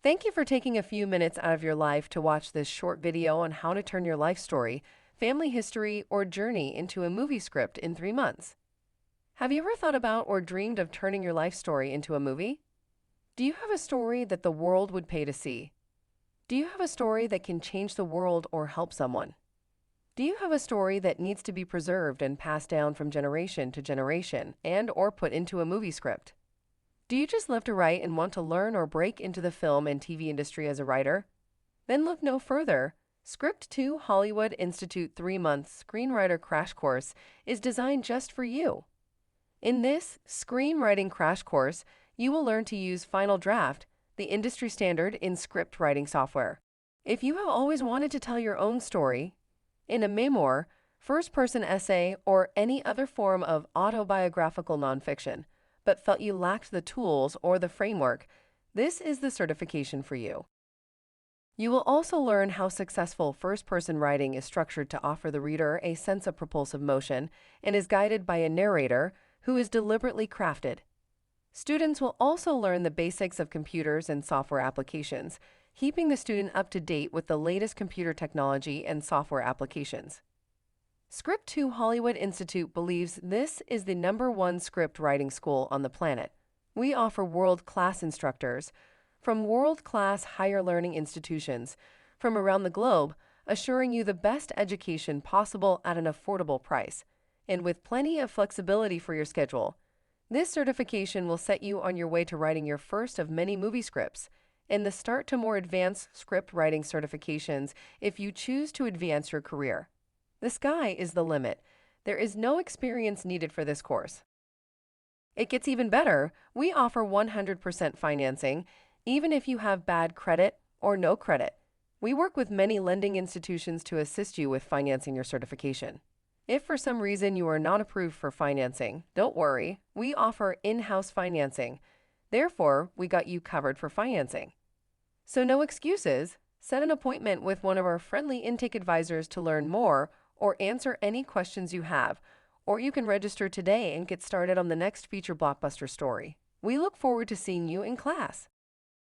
Thank you for taking a few minutes out of your life to watch this short video on how to turn your life story, family history, or journey into a movie script in 3 months. Have you ever thought about or dreamed of turning your life story into a movie? Do you have a story that the world would pay to see? Do you have a story that can change the world or help someone? Do you have a story that needs to be preserved and passed down from generation to generation and or put into a movie script? Do you just love to write and want to learn or break into the film and TV industry as a writer? Then look no further. Script 2 Hollywood Institute 3 month screenwriter crash course is designed just for you. In this screenwriting crash course, you will learn to use Final Draft, the industry standard in script writing software. If you have always wanted to tell your own story in a memoir, first person essay, or any other form of autobiographical nonfiction, but felt you lacked the tools or the framework, this is the certification for you. You will also learn how successful first person writing is structured to offer the reader a sense of propulsive motion and is guided by a narrator who is deliberately crafted. Students will also learn the basics of computers and software applications, keeping the student up to date with the latest computer technology and software applications. Script 2 Hollywood Institute believes this is the #1 script writing school on the planet. We offer world-class instructors from world-class higher learning institutions from around the globe, assuring you the best education possible at an affordable price, and with plenty of flexibility for your schedule. This certification will set you on your way to writing your first of many movie scripts and the start to more advanced script writing certifications if you choose to advance your career. The sky is the limit. There is no experience needed for this course. It gets even better. We offer 100% financing, even if you have bad credit or no credit. We work with many lending institutions to assist you with financing your certification. If for some reason you are not approved for financing, don't worry. We offer in-house financing. Therefore, we got you covered for financing. So no excuses. Set an appointment with one of our friendly intake advisors to learn more or answer any questions you have, or you can register today and get started on the next feature blockbuster story. We look forward to seeing you in class.